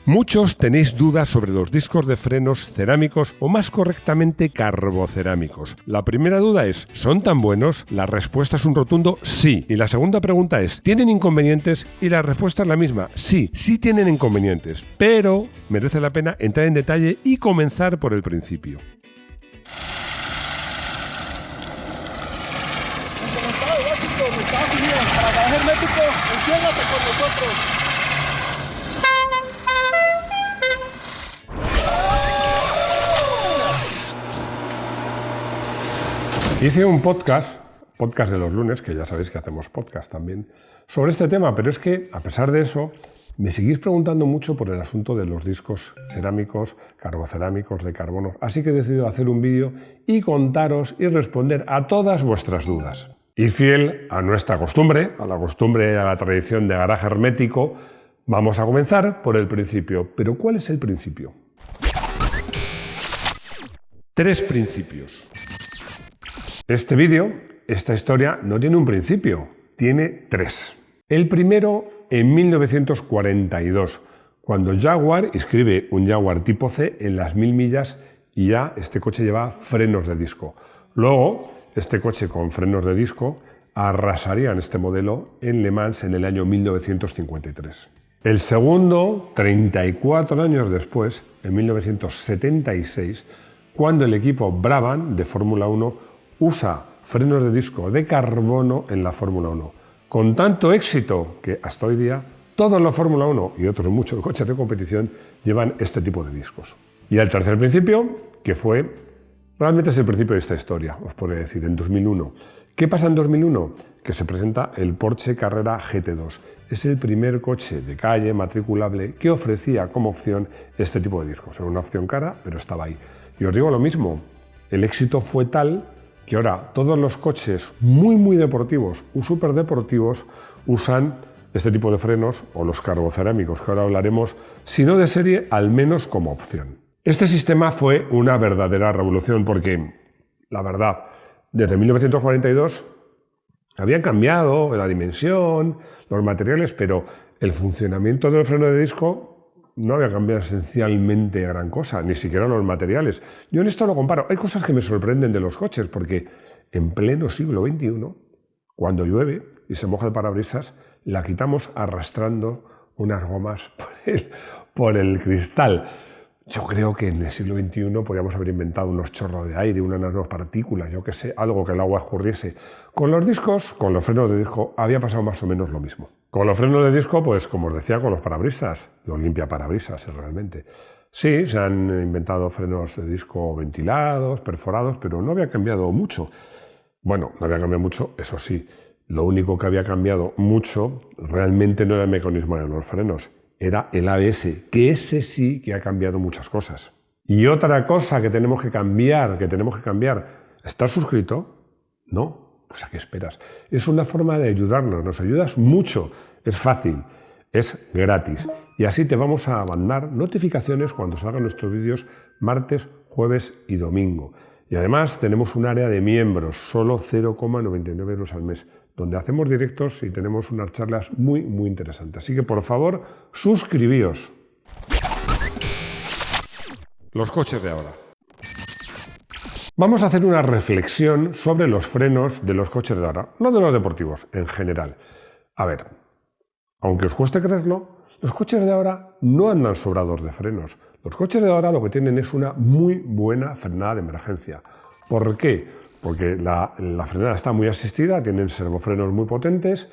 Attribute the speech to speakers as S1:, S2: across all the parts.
S1: Muchos tenéis dudas sobre los discos de frenos cerámicos o más correctamente carbocerámicos. La primera duda es, ¿son tan buenos? La respuesta es un rotundo sí. Y la segunda pregunta es, ¿tienen inconvenientes? Y la respuesta es la misma, sí, sí tienen inconvenientes. Pero merece la pena entrar en detalle y comenzar por el principio.
S2: Para trabajar hermético, enciéndate con nosotros.
S1: Hice un podcast de los lunes, que ya sabéis que hacemos podcast también, sobre este tema, pero es que, a pesar de eso, me seguís preguntando mucho por el asunto de los discos cerámicos, carbocerámicos, de carbono, así que he decidido hacer un vídeo y contaros y responder a todas vuestras dudas. Y fiel a nuestra costumbre, a la tradición de garaje hermético, vamos a comenzar por el principio. ¿Pero cuál es el principio? 3 principios. Este vídeo, esta historia, no tiene un principio, tiene 3. El primero en 1942, cuando Jaguar inscribe un Jaguar tipo C en las 1000 millas y ya este coche lleva frenos de disco. Luego, este coche con frenos de disco arrasaría en este modelo en Le Mans en el año 1953. El segundo, 34 años después, en 1976, cuando el equipo Brabham de Fórmula 1 usa frenos de disco de carbono en la Fórmula 1, con tanto éxito que hasta hoy día todos los Fórmula 1 y otros muchos coches de competición llevan este tipo de discos. Y el tercer principio, que realmente es el principio de esta historia, os podría decir, en 2001. ¿Qué pasa en 2001? Que se presenta el Porsche Carrera GT2. Es el primer coche de calle matriculable que ofrecía como opción este tipo de discos. Era una opción cara, pero estaba ahí. Y os digo lo mismo, el éxito fue tal que ahora todos los coches muy deportivos o superdeportivos usan este tipo de frenos o los carbocerámicos, que ahora hablaremos, si no de serie, al menos como opción. Este sistema fue una verdadera revolución porque, la verdad, desde 1942 habían cambiado la dimensión, los materiales, pero el funcionamiento del freno de disco no había cambiado esencialmente gran cosa, ni siquiera los materiales. Yo en esto lo comparo. Hay cosas que me sorprenden de los coches, porque en pleno siglo XXI, cuando llueve y se moja el parabrisas, la quitamos arrastrando unas gomas por el cristal. Yo creo que en el siglo XXI podríamos haber inventado unos chorros de aire, unas nanopartículas, yo qué sé, algo que el agua escurriese. Con los discos, con los frenos de disco, había pasado más o menos lo mismo. Con los frenos de disco, pues como os decía, con los parabrisas, los limpiaparabrisas realmente. Sí, se han inventado frenos de disco ventilados, perforados, pero no había cambiado mucho. Bueno, no había cambiado mucho, eso sí. Lo único que había cambiado mucho realmente no era el mecanismo de los frenos, era el ABS, que ese sí que ha cambiado muchas cosas. Y otra cosa que tenemos que cambiar, ¿estás suscrito? ¿No? Pues ¿a qué esperas? Es una forma de ayudarnos, nos ayudas mucho, es fácil, es gratis. Y así te vamos a mandar notificaciones cuando salgan nuestros vídeos martes, jueves y domingo. Y además tenemos un área de miembros, solo 0,99 euros al mes, donde hacemos directos y tenemos unas charlas muy interesantes. Así que, por favor, suscribíos. Los coches de ahora. Vamos a hacer una reflexión sobre los frenos de los coches de ahora, no de los deportivos, en general. A ver, aunque os cueste creerlo, los coches de ahora no andan sobrados de frenos. Los coches de ahora lo que tienen es una muy buena frenada de emergencia. ¿Por qué? Porque la frenada está muy asistida, tienen servofrenos muy potentes,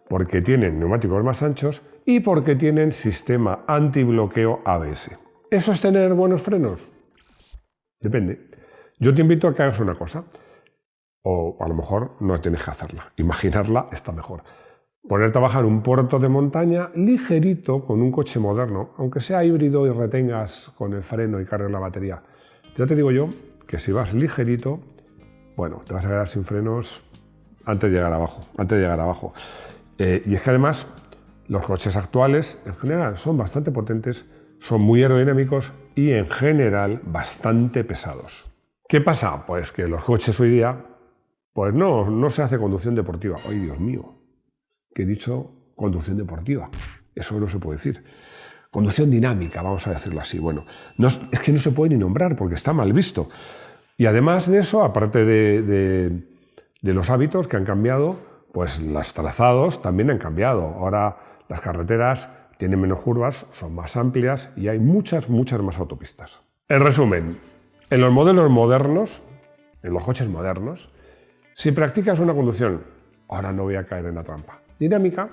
S1: porque tienen neumáticos más anchos y porque tienen sistema antibloqueo ABS. ¿Eso es tener buenos frenos? Depende. Yo te invito a que hagas una cosa, o a lo mejor no tienes que hacerla, imaginarla está mejor. Ponerte a bajar un puerto de montaña ligerito con un coche moderno, aunque sea híbrido y retengas con el freno y cargues la batería. Ya te digo yo que si vas ligerito, bueno, te vas a quedar sin frenos antes de llegar abajo. Y es que además los coches actuales en general son bastante potentes, son muy aerodinámicos y en general bastante pesados. ¿Qué pasa? Pues que los coches hoy día pues no se hace conducción deportiva. ¡Ay, Dios mío! Que he dicho conducción deportiva. Eso no se puede decir. Conducción dinámica, vamos a decirlo así. Bueno, es que no se puede ni nombrar porque está mal visto. Y además de eso, aparte de los hábitos que han cambiado, pues los trazados también han cambiado. Ahora las carreteras tienen menos curvas, son más amplias y hay muchas más autopistas. En resumen, en los modelos modernos, en los coches modernos, si practicas una conducción, ahora no voy a caer en la trampa, dinámica,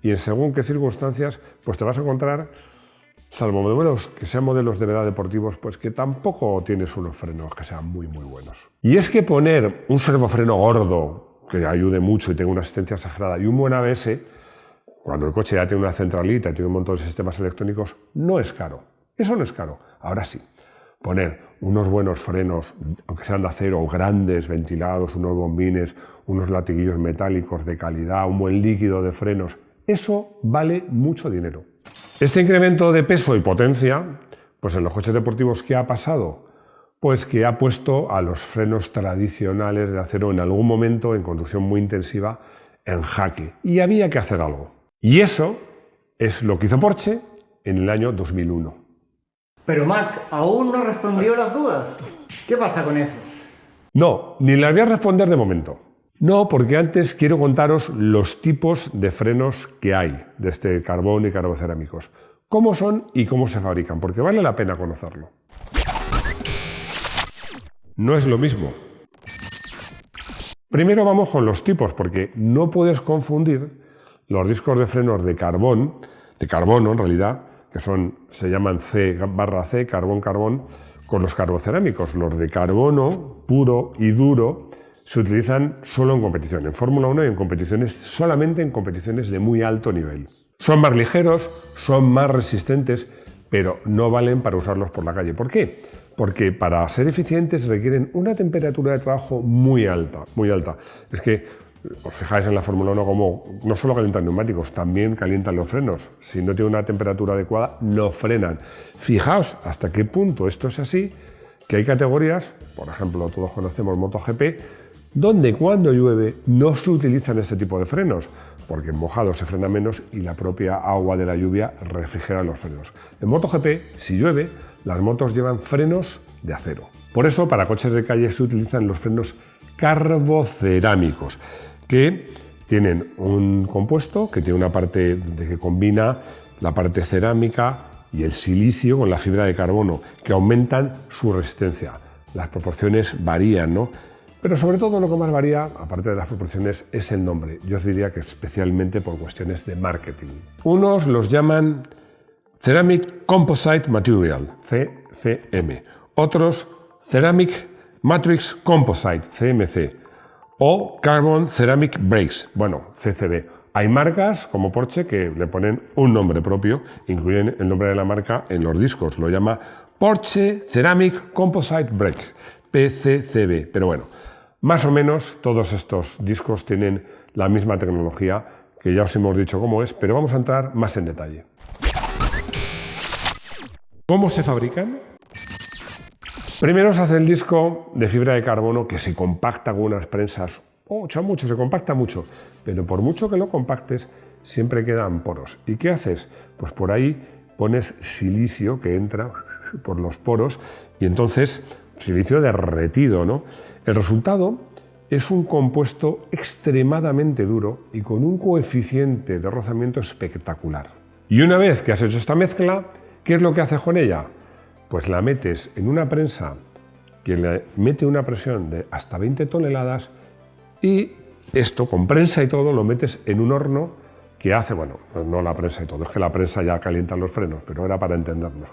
S1: y en según qué circunstancias, pues te vas a encontrar, salvo modelos que sean modelos de verdad deportivos, pues que tampoco tienes unos frenos que sean muy buenos. Y es que poner un servofreno gordo, que ayude mucho y tenga una asistencia exagerada, y un buen ABS, cuando el coche ya tiene una centralita y tiene un montón de sistemas electrónicos, no es caro. Eso no es caro. Ahora sí, poner unos buenos frenos, aunque sean de acero, grandes, ventilados, unos bombines, unos latiguillos metálicos de calidad, un buen líquido de frenos, eso vale mucho dinero. Este incremento de peso y potencia, pues en los coches deportivos, ¿qué ha pasado? Pues que ha puesto a los frenos tradicionales de acero en algún momento, en conducción muy intensiva, en jaque. Y había que hacer algo. Y eso es lo que hizo Porsche en el año 2001.
S3: Pero Max, aún no respondió las dudas. ¿Qué pasa con eso?
S1: No, ni las voy a responder de momento. No, porque antes quiero contaros los tipos de frenos que hay de este carbón y carbocerámicos. Cómo son y cómo se fabrican, porque vale la pena conocerlo. No es lo mismo. Primero vamos con los tipos, porque no puedes confundir los discos de frenos de carbono en realidad, que se llaman C/C, carbón, con los carbocerámicos. Los de carbono puro y duro se utilizan solo en competición, en Fórmula 1 y en competiciones, solamente en competiciones de muy alto nivel. Son más ligeros, son más resistentes, pero no valen para usarlos por la calle. ¿Por qué? Porque para ser eficientes requieren una temperatura de trabajo muy alta, muy alta. Es que os fijáis en la Fórmula 1 como no solo calientan neumáticos, también calientan los frenos. Si no tiene una temperatura adecuada, no frenan. Fijaos hasta qué punto esto es así, que hay categorías, por ejemplo, todos conocemos MotoGP, donde cuando llueve no se utilizan este tipo de frenos, porque en mojado se frena menos y la propia agua de la lluvia refrigera los frenos. En MotoGP, si llueve, las motos llevan frenos de acero. Por eso, para coches de calle se utilizan los frenos carbocerámicos, que tienen un compuesto que tiene una parte que combina la parte cerámica y el silicio con la fibra de carbono, que aumentan su resistencia. Las proporciones varían, ¿no? Pero sobre todo lo que más varía, aparte de las proporciones, es el nombre. Yo os diría que especialmente por cuestiones de marketing. Unos los llaman Ceramic Composite Material, CCM. Otros Ceramic Matrix Composite, CMC. O Carbon Ceramic Brakes, bueno, CCB. Hay marcas como Porsche que le ponen un nombre propio, incluyen el nombre de la marca en los discos. Lo llama Porsche Ceramic Composite Brake, PCCB. Pero bueno, más o menos todos estos discos tienen la misma tecnología, que ya os hemos dicho cómo es, pero vamos a entrar más en detalle. ¿Cómo se fabrican? Primero se hace el disco de fibra de carbono que se compacta con unas prensas. Se compacta mucho, pero por mucho que lo compactes, siempre quedan poros. ¿Y qué haces? Pues por ahí pones silicio que entra por los poros y entonces silicio derretido, ¿no? El resultado es un compuesto extremadamente duro y con un coeficiente de rozamiento espectacular. Y una vez que has hecho esta mezcla, ¿qué es lo que haces con ella? Pues la metes en una prensa que le mete una presión de hasta 20 toneladas y esto, con prensa y todo, lo metes en un horno que hace, bueno, no la prensa y todo, es que la prensa ya calienta los frenos, pero era para entendernos,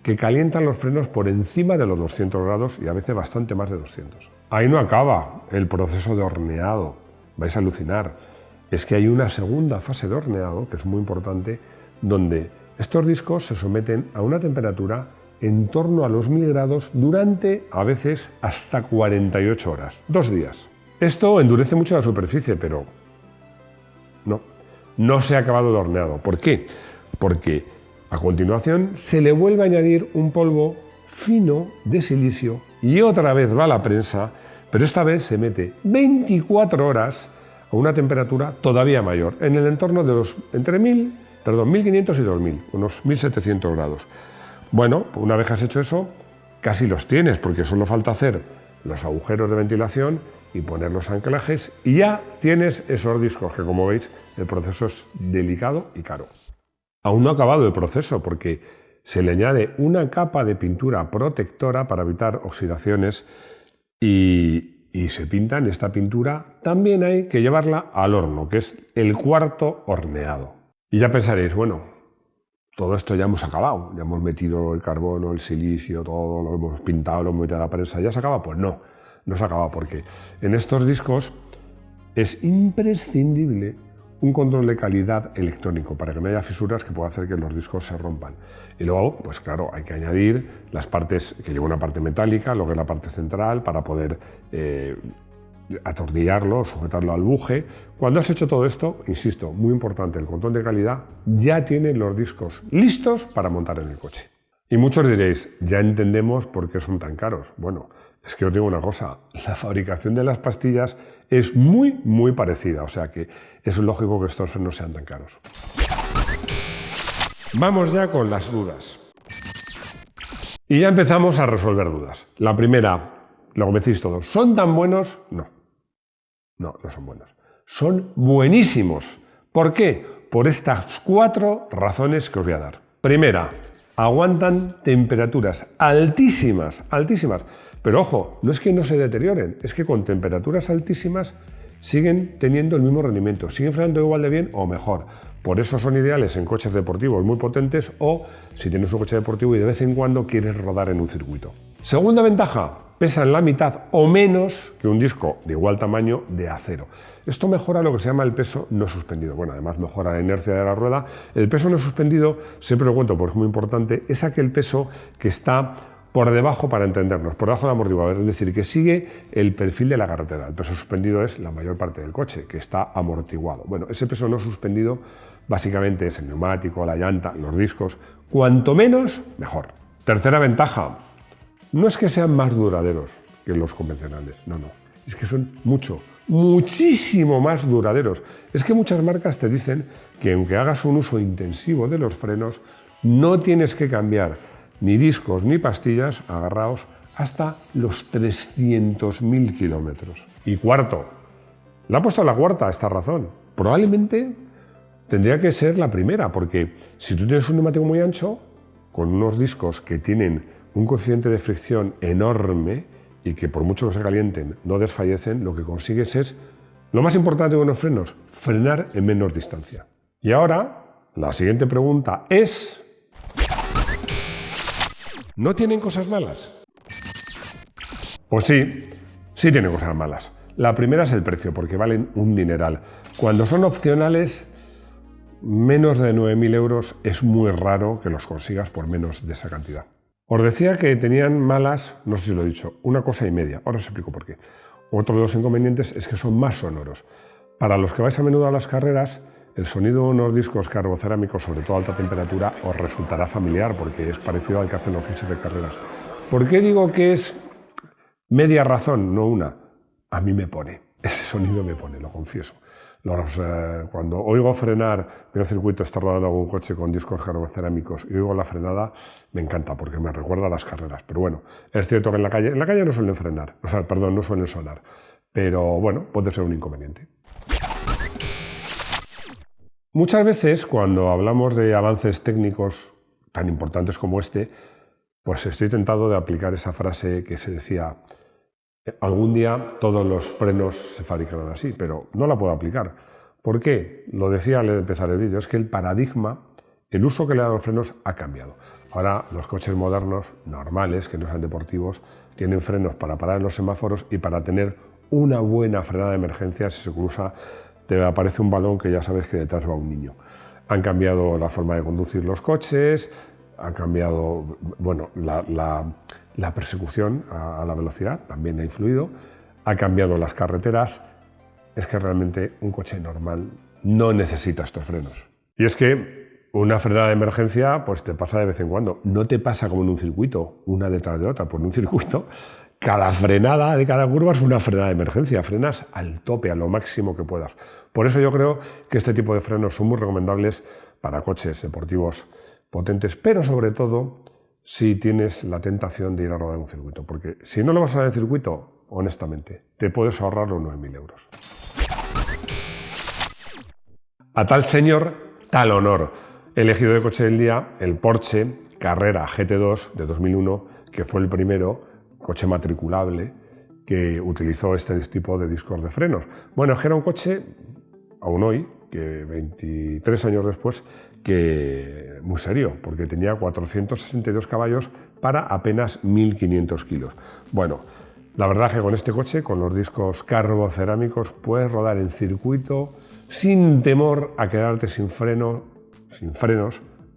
S1: que calientan los frenos por encima de los 200 grados y a veces bastante más de 200. Ahí no acaba el proceso de horneado, vais a alucinar. Es que hay una segunda fase de horneado, que es muy importante, donde estos discos se someten a una temperatura en torno a los 1000 grados durante, a veces, hasta 48 horas, 2 días. Esto endurece mucho la superficie, pero no se ha acabado de horneado. ¿Por qué? Porque a continuación se le vuelve a añadir un polvo fino de silicio y otra vez va a la prensa, pero esta vez se mete 24 horas a una temperatura todavía mayor, en el entorno de los entre 1000 perdón, 1500 y 2000, unos 1700 grados. Bueno, una vez que has hecho eso, casi los tienes, porque solo falta hacer los agujeros de ventilación y poner los anclajes y ya tienes esos discos, que como veis el proceso es delicado y caro. Aún no ha acabado el proceso porque se le añade una capa de pintura protectora para evitar oxidaciones y se pinta en esta pintura. También hay que llevarla al horno, que es el cuarto horneado. Y ya pensaréis, bueno, todo esto ya hemos acabado, ya hemos metido el carbono, el silicio, todo lo hemos pintado, lo hemos metido a la prensa, ¿ya se acaba? Pues no, no se acaba porque en estos discos es imprescindible un control de calidad electrónico para que no haya fisuras que pueda hacer que los discos se rompan. Y luego, pues claro, hay que añadir las partes, que lleva una parte metálica, lo que es la parte central, para poder atornillarlo, sujetarlo al buje. Cuando has hecho todo esto, insisto, muy importante, el control de calidad, ya tienen los discos listos para montar en el coche. Y muchos diréis, ya entendemos por qué son tan caros. Bueno, es que os digo una cosa, la fabricación de las pastillas es muy parecida, o sea que es lógico que estos frenos sean tan caros. Vamos ya con las dudas. Y ya empezamos a resolver dudas. La primera, lo que me decís todos, ¿son tan buenos? No. No, no son buenos. Son buenísimos. ¿Por qué? Por estas 4 razones que os voy a dar. Primera, aguantan temperaturas altísimas, altísimas. Pero ojo, no es que no se deterioren, es que con temperaturas altísimas siguen teniendo el mismo rendimiento, siguen frenando igual de bien o mejor. Por eso son ideales en coches deportivos muy potentes o si tienes un coche deportivo y de vez en cuando quieres rodar en un circuito. Segunda ventaja, pesan la mitad o menos que un disco de igual tamaño de acero. Esto mejora lo que se llama el peso no suspendido. Bueno, además mejora la inercia de la rueda. El peso no suspendido, siempre lo cuento porque es muy importante, es aquel peso que está por debajo, para entendernos, por debajo del amortiguador, es decir, que sigue el perfil de la carretera. El peso suspendido es la mayor parte del coche, que está amortiguado. Bueno, ese peso no suspendido básicamente es el neumático, la llanta, los discos. Cuanto menos, mejor. Tercera ventaja, no es que sean más duraderos que los convencionales, no, es que son muchísimo más duraderos. Es que muchas marcas te dicen que aunque hagas un uso intensivo de los frenos, no tienes que cambiar ni discos ni pastillas, agarraos, hasta los 300.000 kilómetros. Y cuarto, le ha puesto la cuarta a esta razón. Probablemente tendría que ser la primera, porque si tú tienes un neumático muy ancho, con unos discos que tienen un coeficiente de fricción enorme y que por mucho que se calienten no desfallecen, lo que consigues es, lo más importante de unos frenos, frenar en menor distancia. Y ahora, la siguiente pregunta es, ¿no tienen cosas malas? Pues sí tienen cosas malas. La primera es el precio, porque valen un dineral. Cuando son opcionales, menos de 9.000 euros es muy raro que los consigas por menos de esa cantidad. Os decía que tenían malas, no sé si lo he dicho, 1,5 cosas. Ahora os explico por qué. Otro de los inconvenientes es que son más sonoros. Para los que vais a menudo a las carreras, el sonido de unos discos carbocerámicos, sobre todo a alta temperatura, os resultará familiar porque es parecido al que hacen los coches de carreras. ¿Por qué digo que es media razón, no una? A mí me pone, ese sonido me pone, lo confieso. Cuando oigo frenar en el circuito, está rodando algún coche con discos carbocerámicos y oigo la frenada, me encanta porque me recuerda a las carreras. Pero bueno, es cierto que en la calle no suelen frenar, no suelen sonar, pero bueno, puede ser un inconveniente. Muchas veces cuando hablamos de avances técnicos tan importantes como este, pues estoy tentado de aplicar esa frase que se decía, algún día todos los frenos se fabricarán así, pero no la puedo aplicar. ¿Por qué? Lo decía al empezar el vídeo, es que el paradigma, el uso que le dan los frenos ha cambiado. Ahora los coches modernos, normales, que no sean deportivos, tienen frenos para parar en los semáforos y para tener una buena frenada de emergencia si se cruza te aparece un balón que ya sabes que detrás va un niño. Han cambiado la forma de conducir los coches, han cambiado, bueno, la persecución a la velocidad, también ha influido, ha cambiado las carreteras. Es que realmente un coche normal no necesita estos frenos. Y es que una frenada de emergencia pues te pasa de vez en cuando. No te pasa como en un circuito, una detrás de otra. Por un circuito, cada frenada de cada curva es una frenada de emergencia. Frenas al tope, a lo máximo que puedas. Por eso yo creo que este tipo de frenos son muy recomendables para coches deportivos potentes, pero sobre todo si tienes la tentación de ir a rodar un circuito, porque si no lo vas a rodar en circuito, honestamente, te puedes ahorrar los 9.000 euros. A tal señor, tal honor. He elegido de coche del día el Porsche Carrera GT2 de 2001, que fue el primero coche matriculable que utilizó este tipo de discos de frenos. Bueno, era un coche, aún hoy, que 23 años después, que muy serio, porque tenía 462 caballos para apenas 1.500 kilos. Bueno, la verdad es que con este coche, con los discos carbocerámicos, puedes rodar en circuito sin temor a quedarte sin frenos,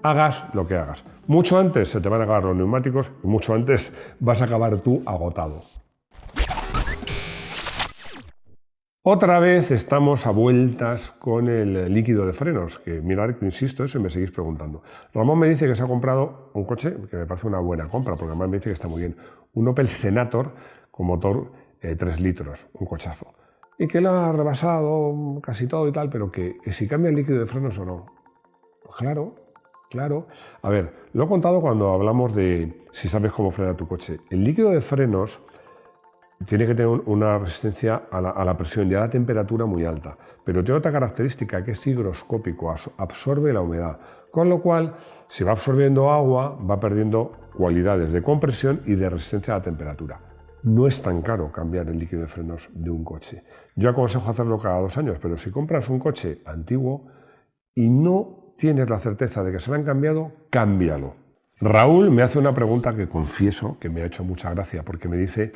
S1: hagas lo que hagas. Mucho antes se te van a acabar los neumáticos y mucho antes vas a acabar tú agotado. Otra vez estamos a vueltas con el líquido de frenos, que mirad que insisto eso y me seguís preguntando. Ramón me dice que se ha comprado un coche que me parece una buena compra, porque además me dice que está muy bien. Un Opel Senator con motor 3 litros, un cochazo. Y que lo ha rebasado casi todo y tal, pero que si cambia el líquido de frenos o no. Pues claro. A ver, lo he contado cuando hablamos de si sabes cómo frena tu coche. El líquido de frenos tiene que tener una resistencia a la presión y a la temperatura muy alta, pero tiene otra característica que es higroscópico, absorbe la humedad, con lo cual, si va absorbiendo agua, va perdiendo cualidades de compresión y de resistencia a la temperatura. No es tan caro cambiar el líquido de frenos de un coche. Yo aconsejo hacerlo cada 2 años, pero si compras un coche antiguo y no tienes la certeza de que se lo han cambiado, cámbialo. Raúl me hace una pregunta que confieso que me ha hecho mucha gracia, porque me dice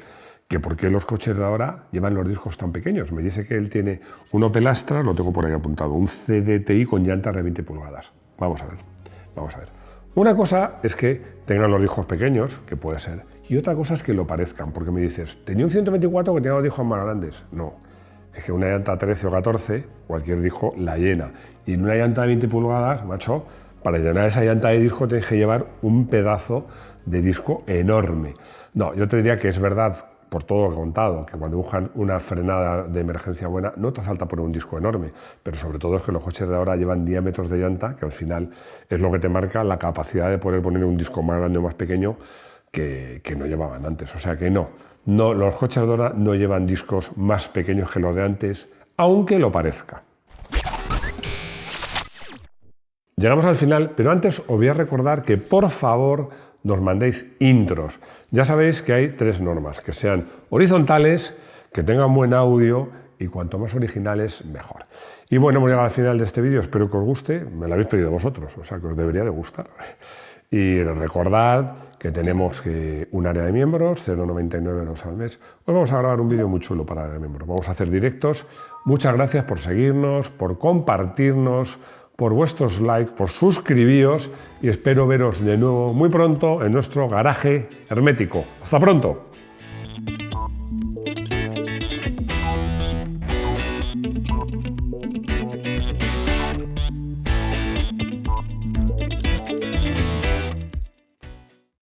S1: que por qué los coches de ahora llevan los discos tan pequeños. Me dice que él tiene un Opel Astra, lo tengo por ahí apuntado, un CDTI con llantas de 20 pulgadas. Vamos a ver. Una cosa es que tengan los discos pequeños, que puede ser, y otra cosa es que lo parezcan, porque me dices, tenía un 124 que tenía los discos más grandes. No, es que una llanta 13 o 14, cualquier disco la llena. Y en una llanta de 20 pulgadas, macho, para llenar esa llanta de disco tienes que llevar un pedazo de disco enorme. No, yo te diría que es verdad, por todo lo que he contado, que cuando buscan una frenada de emergencia buena no te hace falta poner un disco enorme, pero sobre todo es que los coches de ahora llevan diámetros de llanta que al final es lo que te marca la capacidad de poder poner un disco más grande o más pequeño que no llevaban antes. O sea que no, los coches de ahora no llevan discos más pequeños que los de antes, aunque lo parezca. Llegamos al final, pero antes os voy a recordar que por favor nos mandéis intros. Ya sabéis que hay 3 normas, que sean horizontales, que tengan buen audio y cuanto más originales, mejor. Y bueno, hemos llegado al final de este vídeo, espero que os guste, me lo habéis pedido vosotros, o sea que os debería de gustar. Y recordad que tenemos un área de miembros, 0,99 euros al mes. Hoy vamos a grabar un vídeo muy chulo para área de miembros, vamos a hacer directos. Muchas gracias por seguirnos, por compartirnos, por vuestros likes, por suscribíos y espero veros de nuevo muy pronto en nuestro garaje hermético. ¡Hasta pronto!